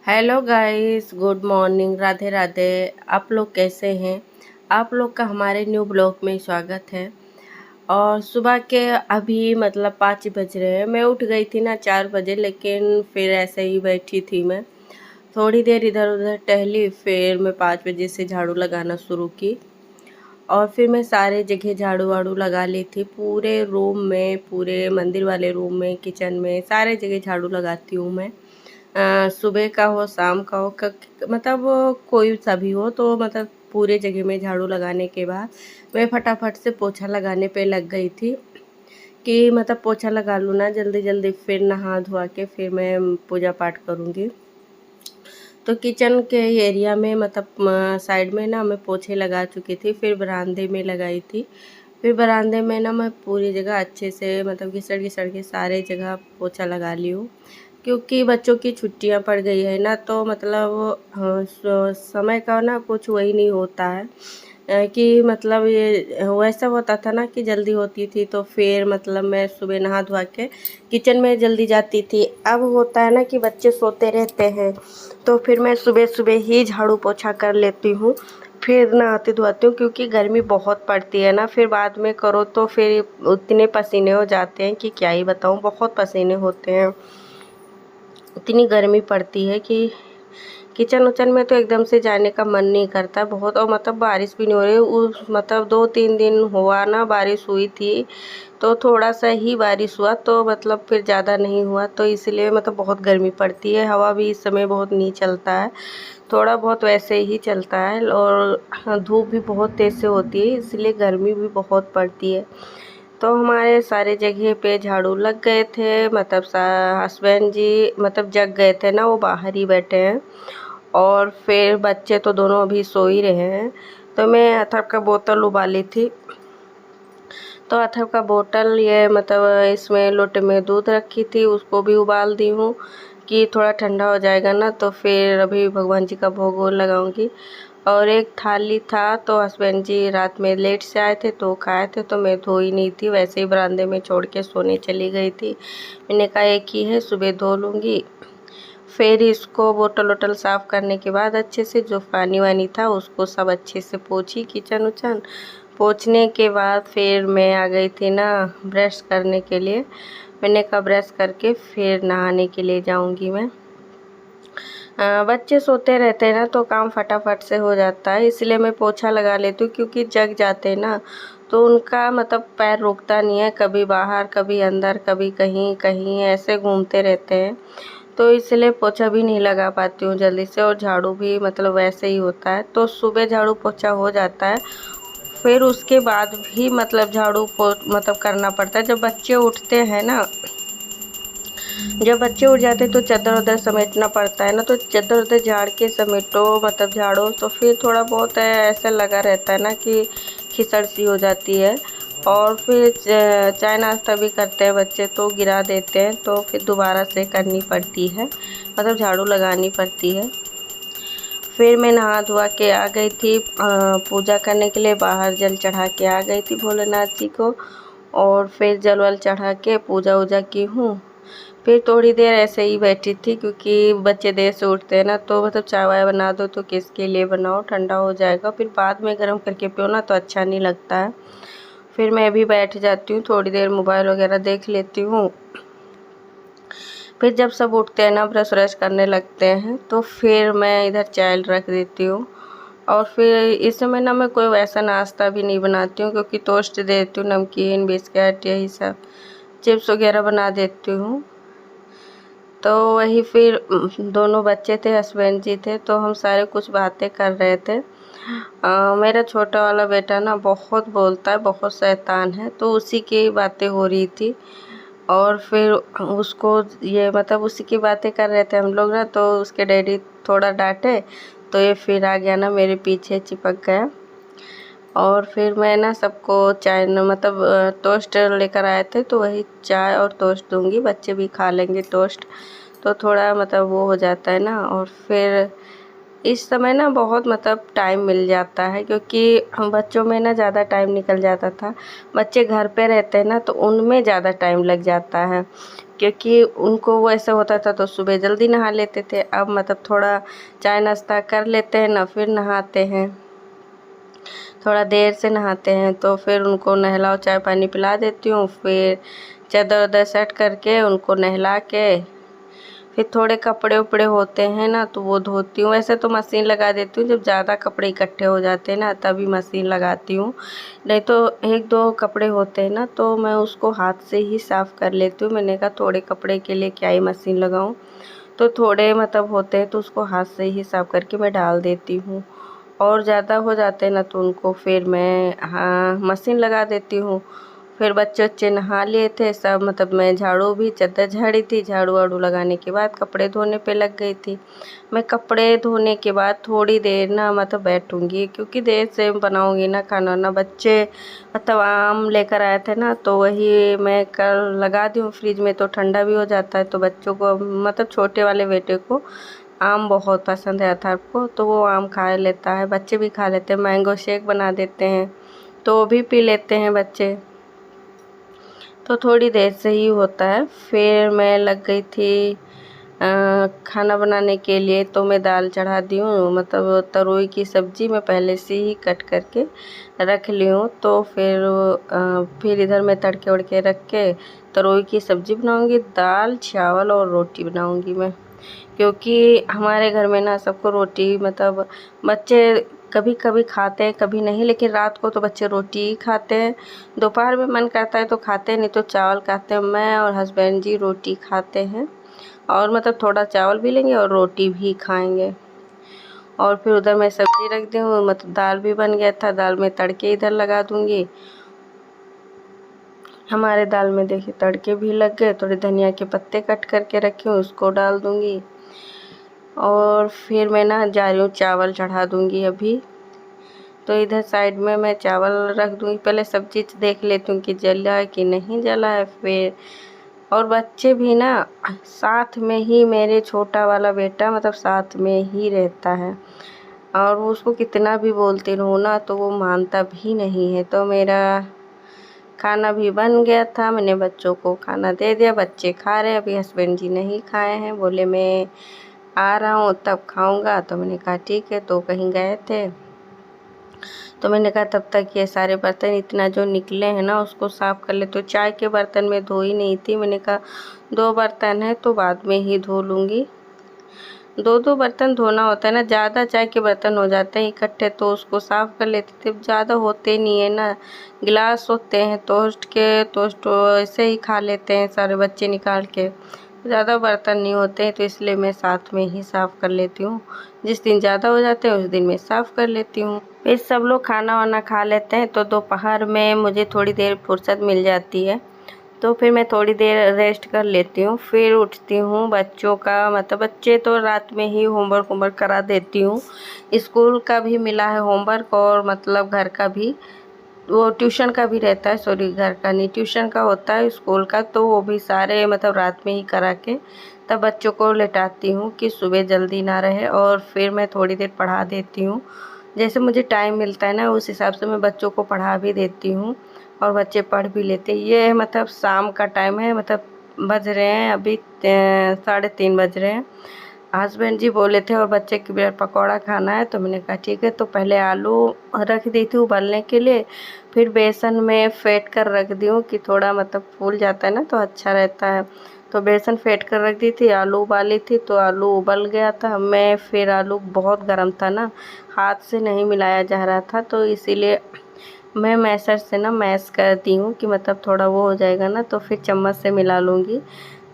Hello guys, good morning, Radhe Radhe. आप लोग कैसे हैं? आप लोग का हमारे न्यू ब्लॉग में स्वागत है। और सुबह के अभी मतलब 5 बज रहे हैं। मैं उठ गई थी ना 4 बजे, लेकिन फिर ऐसे ही बैठी थी। मैं थोड़ी देर इधर उधर टहली, फिर मैं 5 बजे से झाड़ू लगाना शुरू की। और फिर मैं सारे जगह झाड़ू वाड़ू लगा ली थी, पूरे रूम में, पूरे मंदिर वाले रूम में, किचन में, सारे जगह झाड़ू लगाती हूँ मैं। सुबह का हो, शाम का हो, मतलब कोई सा भी हो, तो मतलब पूरे जगह में झाड़ू लगाने के बाद मैं फटाफट से पोछा लगाने पे लग गई थी कि मतलब पोछा लगा लूँ ना जल्दी जल्दी, फिर नहा धोआ के फिर मैं पूजा पाठ करूँगी। तो किचन के एरिया में मतलब साइड में ना मैं पोछे लगा चुकी थी, फिर बरामदे में लगाई थी। फिर बरामदे में ना मैं पूरी जगह अच्छे से मतलब घिसड़ घिसड़ के सारे जगह पोछा लगा ली हूँ, क्योंकि बच्चों की छुट्टियां पड़ गई है ना, तो मतलब समय का ना कुछ वही नहीं होता है। कि मतलब ये वैसा होता था ना कि जल्दी होती थी, तो फिर मतलब मैं सुबह नहा धोआ के किचन में जल्दी जाती थी। अब होता है ना कि बच्चे सोते रहते हैं, तो फिर मैं सुबह सुबह ही झाड़ू पोछा कर लेती हूँ, फिर नहाती धोती हूँ, क्योंकि गर्मी बहुत पड़ती है ना। फिर बाद में करो तो फिर उतने पसीने हो जाते हैं कि क्या ही बताऊँ, बहुत पसीने होते हैं। इतनी गर्मी पड़ती है कि किचन उचन में तो एकदम से जाने का मन नहीं करता बहुत। और मतलब बारिश भी नहीं हो रही, उस मतलब 2-3 दिन हुआ ना बारिश हुई थी, तो थोड़ा सा ही बारिश हुआ, तो मतलब फिर ज़्यादा नहीं हुआ, तो इसलिए मतलब बहुत गर्मी पड़ती है। हवा भी इस समय बहुत नहीं चलता है, थोड़ा बहुत वैसे ही चलता है। और धूप भी बहुत तेज़ से होती है, इसलिए गर्मी भी बहुत पड़ती है। तो हमारे सारे जगह पे झाड़ू लग गए थे, मतलब हस्बैंड जी मतलब जग गए थे ना, वो बाहर ही बैठे हैं। और फिर बच्चे तो दोनों अभी सो ही रहे हैं। तो मैं अथर्व का बोतल उबाली थी, तो अथर्व का बोतल ये मतलब इसमें लोटे में दूध रखी थी, उसको भी उबाल दी हूँ कि थोड़ा ठंडा हो जाएगा ना, तो फिर अभी भगवान जी का भोग वोग लगाऊंगी। और एक थाली था, तो हस्बैंड जी रात में लेट से आए थे तो खाए थे, तो मैं धो ही नहीं थी, वैसे ही बरामदे में छोड़ के सोने चली गई थी। मैंने कहा एक ही है, सुबह धो लूँगी। फिर इसको बोतल वोटल साफ़ करने के बाद अच्छे से जो पानी वानी था उसको सब अच्छे से पोंछी, किचन उचन पोंछने के बाद फिर मैं आ गई थी ना ब्रश करने के लिए। मैंने कहा ब्रश करके फिर नहाने के लिए जाऊंगी मैं। बच्चे सोते रहते हैं ना, तो काम फटाफट से हो जाता है, इसलिए मैं पोछा लगा लेती हूँ, क्योंकि जग जाते हैं ना, तो उनका मतलब पैर रुकता नहीं है, कभी बाहर कभी अंदर कभी कहीं कहीं ऐसे घूमते रहते हैं, तो इसलिए पोछा भी नहीं लगा पाती हूँ जल्दी से। और झाड़ू भी मतलब वैसे ही होता है, तो सुबह झाड़ू पोछा हो जाता है, फिर उसके बाद भी मतलब झाड़ू मतलब करना पड़ता है। जब बच्चे उठते हैं ना, जब बच्चे उठ जाते हैं तो चादर वादर समेटना पड़ता है ना, तो चादर वादर झाड़ के समेटो मतलब झाड़ो, तो फिर थोड़ा बहुत ऐसा लगा रहता है ना कि खिचड़ सी हो जाती है। और फिर चाय नाश्ता भी करते हैं बच्चे, तो गिरा देते हैं, तो फिर दोबारा से करनी पड़ती है, मतलब झाड़ू लगानी पड़ती है। फिर मैं नहा धोआ के आ गई थी पूजा करने के लिए, बाहर जल चढ़ा के आ गई थी भोलेनाथ जी को। और फिर जल वल चढ़ा के पूजा वूजा की हूँ। फिर थोड़ी देर ऐसे ही बैठी थी, क्योंकि बच्चे देर से उठते हैं ना, तो मतलब चाय वाय बना दो तो किसके लिए बनाओ, ठंडा हो जाएगा, फिर बाद में गर्म करके पियो ना तो अच्छा नहीं लगता है। फिर मैं भी बैठ जाती हूँ, थोड़ी देर मोबाइल वगैरह देख लेती हूँ। फिर जब सब उठते हैं ना ब्रश व्रश करने लगते हैं, तो फिर मैं इधर चाय रख देती हूँ। और फिर इस समय ना मैं कोई वैसा नाश्ता भी नहीं बनाती हूँ, क्योंकि टोस्ट दे देती हूँ, नमकीन बिस्किट यही सब, चिप्स वगैरह बना देती हूँ। तो वही फिर दोनों बच्चे थे, हस्बैंड जी थे, तो हम सारे कुछ बातें कर रहे थे। मेरा छोटा वाला बेटा ना बहुत बोलता है, बहुत शैतान है, तो उसी की बातें हो रही थी। और फिर उसको ये मतलब उसी की बातें कर रहे थे हम लोग ना, तो उसके डैडी थोड़ा डांटे, तो ये फिर आ गया ना मेरे पीछे चिपक गया। और फिर मैं ना सबको चाय न मतलब टोस्ट लेकर आए थे, तो वही चाय और टोस्ट दूंगी, बच्चे भी खा लेंगे टोस्ट, तो थोड़ा मतलब वो हो जाता है ना। और फिर इस समय ना बहुत मतलब टाइम मिल जाता है, क्योंकि हम बच्चों में ना ज़्यादा टाइम निकल जाता था। बच्चे घर पे रहते हैं ना, तो उनमें ज़्यादा टाइम लग जाता है, क्योंकि उनको वो ऐसा होता था तो सुबह जल्दी नहा लेते थे। अब मतलब थोड़ा चाय नाश्ता कर लेते हैं ना, फिर नहाते हैं, थोड़ा देर से नहाते हैं, तो फिर उनको नहलाओ, चाय पानी पिला देती हूँ। फिर चादर वादर सेट करके उनको नहला के फिर थोड़े कपड़े उपड़े होते हैं ना तो वो धोती हूँ। वैसे तो मशीन लगा देती हूँ, जब ज़्यादा कपड़े इकट्ठे हो जाते हैं ना तभी मशीन लगाती हूँ, नहीं तो एक दो कपड़े होते हैं ना तो मैं उसको हाथ से ही साफ़ कर लेती हूँ। मैंने कहा थोड़े कपड़े के लिए क्या ही मशीन लगाऊँ, तो थोड़े मतलब होते हैं तो उसको हाथ से ही साफ़ करके मैं डाल देती हूँ। और ज़्यादा हो जाते हैं ना तो उनको फिर मैं मशीन लगा देती हूँ। फिर बच्चे वच्चे नहा लिए थे सब, मतलब मैं झाड़ू भी चादर झाड़ी थी, झाड़ू वाड़ू लगाने के बाद कपड़े धोने पे लग गई थी। मैं कपड़े धोने के बाद थोड़ी देर ना मतलब बैठूंगी, क्योंकि देर से बनाऊंगी ना खाना ना। बच्चे मतलब आम लेकर आए थे ना तो वही मैं कल लगा दी हूँ फ्रिज में, तो ठंडा भी हो जाता है। तो बच्चों को मतलब छोटे वाले बेटे को आम बहुत पसंद है अथर्व को, तो वो आम खा लेता है, बच्चे भी खा लेते हैं। मैंगो शेक बना देते हैं तो वो भी पी लेते हैं बच्चे। तो थोड़ी देर से ही होता है। फिर मैं लग गई थी खाना बनाने के लिए, तो मैं दाल चढ़ा दी हूँ। मतलब तरोई की सब्ज़ी मैं पहले से ही कट करके रख ली हूँ। तो फिर इधर मैं तड़के वड़के रख के तरोई की सब्ज़ी बनाऊँगी, दाल चावल और रोटी बनाऊँगी मैं, क्योंकि हमारे घर में ना सबको रोटी, मतलब बच्चे कभी कभी खाते हैं कभी नहीं, लेकिन रात को तो बच्चे रोटी ही खाते हैं। दोपहर में मन करता है तो खाते हैं, नहीं तो चावल खाते हैं। मैं और हस्बैंड जी रोटी खाते हैं, और मतलब थोड़ा चावल भी लेंगे और रोटी भी खाएंगे। और फिर उधर मैं सब्ज़ी रख दी हूँ, मतलब दाल भी बन गया था, दाल में तड़के इधर लगा दूँगी। हमारे दाल में देखिए तड़के भी लग गए, थोड़े धनिया के पत्ते कट करके रखे हूँ उसको डाल दूँगी। और फिर मैं ना जा रही हूँ चावल चढ़ा दूँगी अभी। तो इधर साइड में मैं चावल रख दूँगी, पहले सब्जी देख लेती हूँ कि जला है कि नहीं जला है। फिर और बच्चे भी ना साथ में ही, मेरे छोटा वाला बेटा मतलब साथ में ही रहता है, और वो उसको कितना भी बोलती रहूँ ना तो वो मानता भी नहीं है। तो मेरा खाना भी बन गया था, मैंने बच्चों को खाना दे दिया, बच्चे खा रहे हैं। अभी हस्बैंड जी नहीं खाए हैं, बोले मैं आ रहा हूँ तब खाऊंगा। तो मैंने कहा ठीक है, तो कहीं गए थे। तो मैंने कहा तब तक ये सारे बर्तन इतना जो निकले हैं ना उसको साफ़ कर ले। तो चाय के बर्तन में धोई नहीं थी, मैंने कहा दो बर्तन है तो बाद में ही धो लूँगी। दो दो बर्तन धोना होता है ना, ज़्यादा चाय के बर्तन हो जाते हैं इकट्ठे तो उसको साफ़ कर लेते थे। ज़्यादा होते नहीं है ना, गिलास होते हैं टोस्ट के, टोस्ट ऐसे ही खा लेते हैं सारे बच्चे निकाल के, ज़्यादा बर्तन नहीं होते हैं, तो इसलिए मैं साथ में ही साफ़ कर लेती हूँ। जिस दिन ज़्यादा हो जाते हैं उस दिन मैं साफ़ कर लेती हूँ। फिर सब लोग खाना वाना खा लेते हैं तो दोपहर में मुझे थोड़ी देर फुर्सत मिल जाती है, तो फिर मैं थोड़ी देर रेस्ट कर लेती हूँ। फिर उठती हूँ, बच्चों का मतलब बच्चे तो रात में ही होमवर्क करा देती हूँ। स्कूल का भी मिला है होमवर्क, और मतलब घर का भी, वो ट्यूशन का भी रहता है, सॉरी घर का नहीं ट्यूशन का होता है, स्कूल का, तो वो भी सारे मतलब रात में ही करा के तब बच्चों को लेटाती हूँ कि सुबह जल्दी ना रहे। और फिर मैं थोड़ी देर पढ़ा देती हूँ, जैसे मुझे टाइम मिलता है ना उस हिसाब से मैं बच्चों को पढ़ा भी देती हूँ, और बच्चे पढ़ भी लेते हैं। ये मतलब शाम का टाइम है, मतलब बज रहे हैं अभी 3:30 बज रहे हैं। हस्बैंड जी बोले थे और बच्चे के ब्रेड पकौड़ा खाना है, तो मैंने कहा ठीक है। तो पहले आलू रख दी थी उबलने के लिए, फिर बेसन में फेंट कर रख दी हूँ कि थोड़ा मतलब फूल जाता है ना तो अच्छा रहता है। तो बेसन फेंट कर रख दी थी, आलू उबाली थी तो आलू उबल गया था। मैं फिर आलू बहुत गर्म था ना, हाथ से नहीं मिलाया जा रहा था, तो इसीलिए मैं मैशर से ना मैश करती हूँ कि मतलब थोड़ा वो हो जाएगा ना तो फिर चम्मच से मिला लूँगी,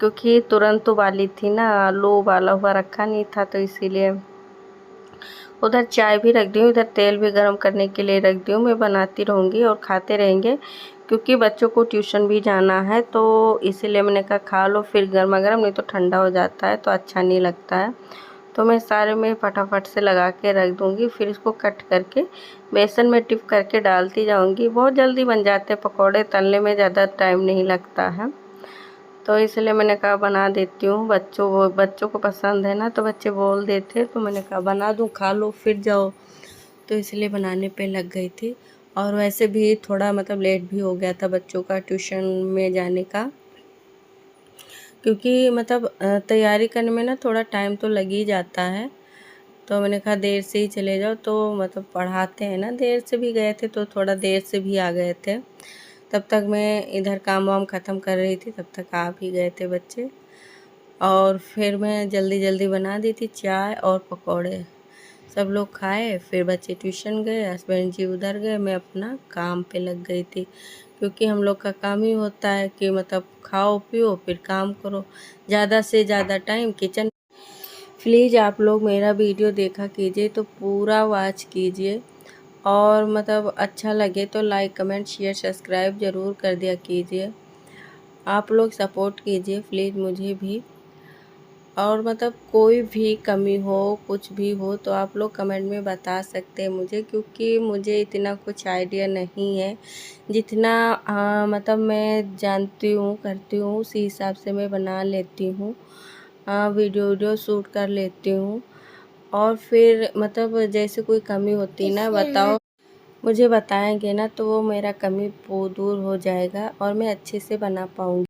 क्योंकि तुरंत उबाली थी ना, आलू उबाला हुआ रखा नहीं था, तो इसीलिए। उधर चाय भी रख दी हूँ, इधर तेल भी गर्म करने के लिए रख दी हूँ। मैं बनाती रहूँगी और खाते रहेंगे, क्योंकि बच्चों को ट्यूशन भी जाना है, तो इसीलिए मैंने कहा खा लो फिर गर्मा गर्म, नहीं तो ठंडा हो जाता है तो अच्छा नहीं लगता है। तो मैं सारे में फटाफट से लगा के रख दूँगी, फिर इसको कट करके बेसन में डिप करके डालती जाऊँगी। बहुत जल्दी बन जाते हैं पकौड़े, तलने में ज़्यादा टाइम नहीं लगता है, तो इसलिए मैंने कहा बना देती हूँ। बच्चों को पसंद है ना, तो बच्चे बोल देते, तो मैंने कहा बना दूँ खा लो फिर जाओ, तो इसलिए बनाने पे लग गई थी। और वैसे भी थोड़ा मतलब लेट भी हो गया था बच्चों का ट्यूशन में जाने का, क्योंकि मतलब तैयारी करने में ना थोड़ा टाइम तो लग ही जाता है। तो मैंने कहा देर से ही चले जाओ, तो मतलब पढ़ाते हैं ना, देर से भी गए थे तो थोड़ा देर से भी आ गए थे। तब तक मैं इधर काम वाम ख़त्म कर रही थी, तब तक आ भी गए थे बच्चे। और फिर मैं जल्दी जल्दी बना दी थी चाय और पकौड़े। सब लोग खाए, फिर बच्चे ट्यूशन गए, हस्बैंड जी उधर गए, मैं अपना काम पे लग गई थी। क्योंकि हम लोग का काम ही होता है कि मतलब खाओ पियो फिर काम करो, ज़्यादा से ज़्यादा टाइम किचन। प्लीज़ आप लोग मेरा वीडियो देखा कीजिए, तो पूरा वॉच कीजिए, और मतलब अच्छा लगे तो लाइक कमेंट शेयर सब्सक्राइब ज़रूर कर दिया कीजिए। आप लोग सपोर्ट कीजिए प्लीज़ मुझे भी। और मतलब कोई भी कमी हो, कुछ भी हो, तो आप लोग कमेंट में बता सकते हैं मुझे, क्योंकि मुझे इतना कुछ आइडिया नहीं है। जितना मतलब मैं जानती हूँ, करती हूँ, उसी हिसाब से मैं बना लेती हूँ। वीडियो शूट कर लेती हूँ। और फिर मतलब जैसे कोई कमी होती है ना, बताओ मुझे बताएंगे ना, तो वो मेरा कमी दूर हो जाएगा और मैं अच्छे से बना पाऊँगी।